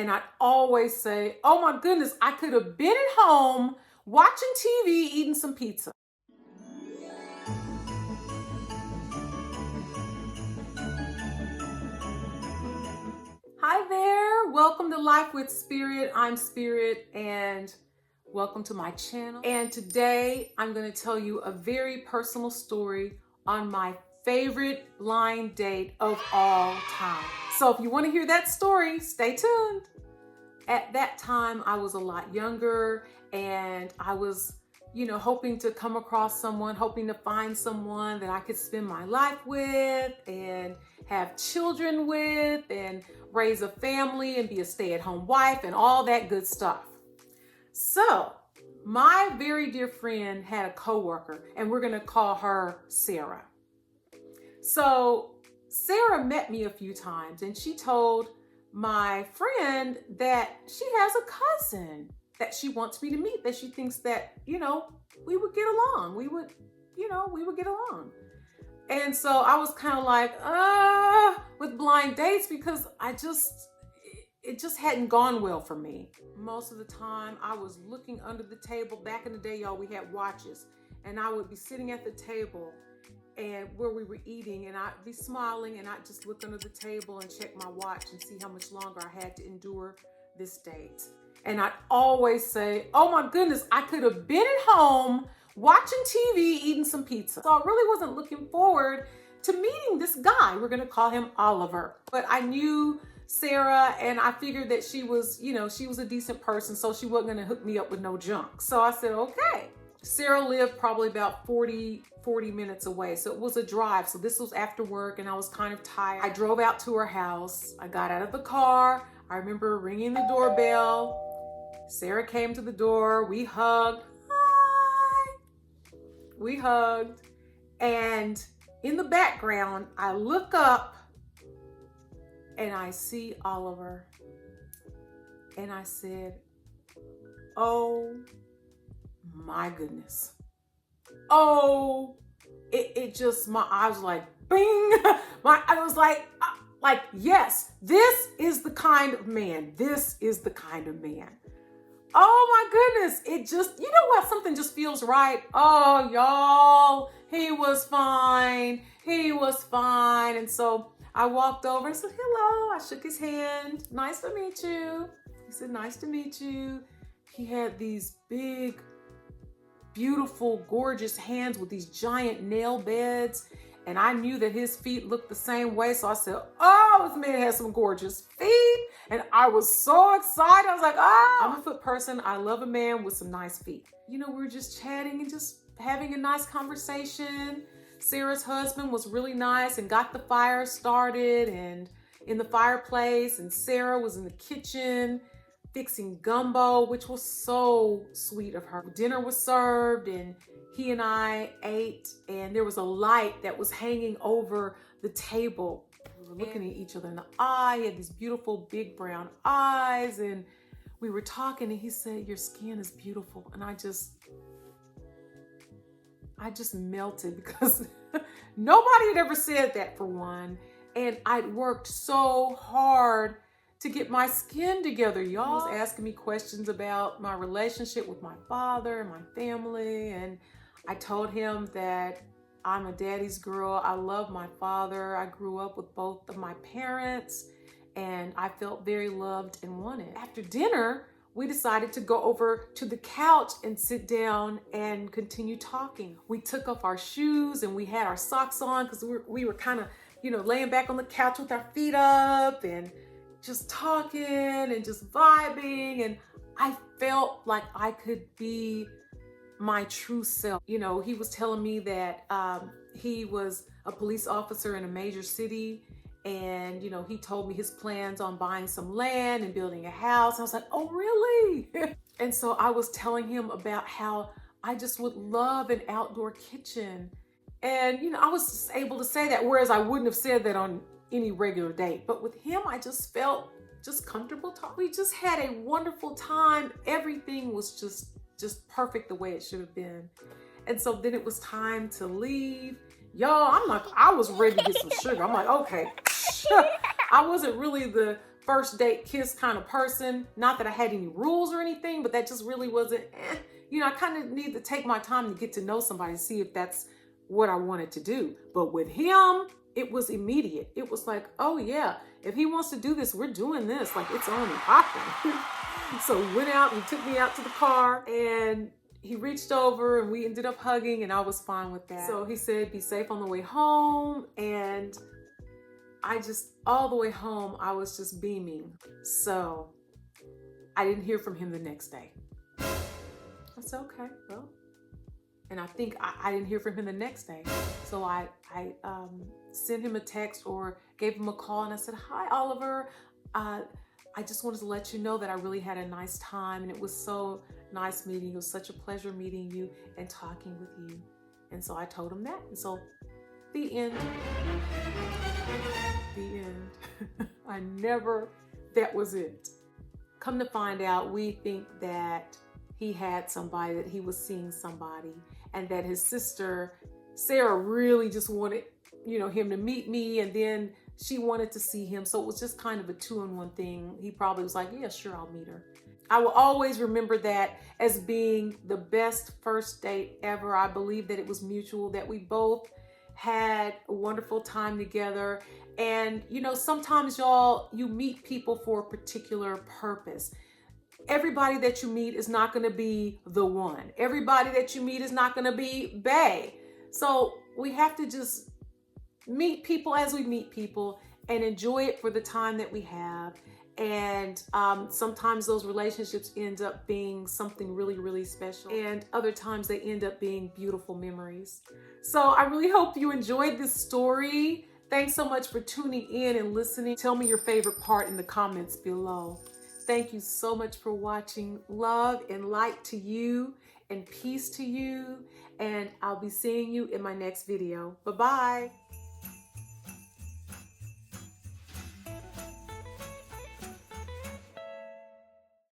And I'd always say, oh my goodness, I could have been at home watching TV, eating some pizza. Hi there, welcome to Life with Spirit. I'm Spirit and welcome to my channel. And today I'm going to tell you a very personal story on my favorite blind date of all time. So if you want to hear that story, stay tuned. At that time, I was a lot younger and I was, hoping to come across someone, hoping to find someone that I could spend my life with and have children with and raise a family and be a stay-at-home wife and all that good stuff. So my very dear friend had a coworker, and we're going to call her Sarah. So Sarah met me a few times and she told my friend that she has a cousin that she wants me to meet, that she thinks that, we would get along. We would get along. And so I was kind of like, with blind dates, because it just hadn't gone well for me. Most of the time I was looking under the table. Back in the day, y'all, we had watches, and I would be sitting at the table and where we were eating, and I'd be smiling, and I'd just look under the table and check my watch and see how much longer I had to endure this date. And I'd always say, oh my goodness, I could have been at home watching TV, eating some pizza. So I really wasn't looking forward to meeting this guy. We're gonna call him Oliver. But I knew Sarah, and I figured that she was a decent person, so she wasn't gonna hook me up with no junk. So I said, okay. Sarah lived probably about 40 minutes away. So it was a drive. So this was after work and I was kind of tired. I drove out to her house. I got out of the car. I remember ringing the doorbell. Sarah came to the door. We hugged. Hi. We hugged. And in the background, I look up and I see Oliver. And I said, oh my goodness. Oh, it just, my eyes were like, bing. I was like, yes, this is the kind of man. This is the kind of man. Oh my goodness. It just, you know what? Something just feels right. Oh, y'all, he was fine. He was fine. And so I walked over and said, hello. I shook his hand. Nice to meet you. He said, nice to meet you. He had these big, beautiful, gorgeous hands with these giant nail beds. And I knew that his feet looked the same way. So I said, oh, this man has some gorgeous feet. And I was so excited. I was like, I'm a foot person. I love a man with some nice feet. We were just chatting and just having a nice conversation. Sarah's husband was really nice and got the fire started and in the fireplace. And Sarah was in the kitchen fixing gumbo, which was so sweet of her. Dinner was served and he and I ate, and there was a light that was hanging over the table. We were looking at each other in the eye. He had these beautiful big brown eyes, and we were talking, and he said, your skin is beautiful. And I just melted, because nobody had ever said that, for one. And I'd worked so hard to get my skin together, y'all. He was asking me questions about my relationship with my father and my family. And I told him that I'm a daddy's girl. I love my father. I grew up with both of my parents and I felt very loved and wanted. After dinner, we decided to go over to the couch and sit down and continue talking. We took off our shoes and we had our socks on, because we were kind of, laying back on the couch with our feet up and just talking and just vibing. And I felt like I could be my true self. He was telling me that he was a police officer in a major city. And, he told me his plans on buying some land and building a house. I was like, oh, really? And so I was telling him about how I just would love an outdoor kitchen. And, I was just able to say that, whereas I wouldn't have said that on any regular date. But with him, I just felt just comfortable talking. We just had a wonderful time. Everything was just perfect the way it should have been. And so then it was time to leave. Y'all, I was ready to get some sugar. I'm like, okay. I wasn't really the first date kiss kind of person. Not that I had any rules or anything, but that just really wasn't, you know, I kind of need to take my time to get to know somebody, see if that's what I wanted to do. But with him, it was immediate. It was like, oh yeah, if he wants to do this, we're doing this. Like, it's on and popping. So we went out, he took me out to the car, and he reached over and we ended up hugging, and I was fine with that. So he said, be safe on the way home. And I just, all the way home, I was just beaming. So I didn't hear from him the next day. I said, okay, well. And I think I didn't hear from him the next day. So I sent him a text or gave him a call, and I said, hi, Oliver. I just wanted to let you know that I really had a nice time, and it was so nice meeting you. It was such a pleasure meeting you and talking with you. And so I told him that. And so the end. The end. That was it. Come to find out, we think that he had somebody, that he was seeing somebody, and that his sister, Sarah, really just wanted, you know, him to meet me, and then she wanted to see him. So it was just kind of a 2-in-1 thing. He probably was like, yeah, sure, I'll meet her. I will always remember that as being the best first date ever. I believe that it was mutual, that we both had a wonderful time together. And, you know, sometimes y'all, you meet people for a particular purpose. Everybody that you meet is not going to be the one. Everybody that you meet is not going to be bae. So we have to just meet people as we meet people and enjoy it for the time that we have. And sometimes those relationships end up being something really, really special. And other times they end up being beautiful memories. So I really hope you enjoyed this story. Thanks so much for tuning in and listening. Tell me your favorite part in the comments below. Thank you so much for watching. Love and light to you and peace to you. And I'll be seeing you in my next video. Bye-bye.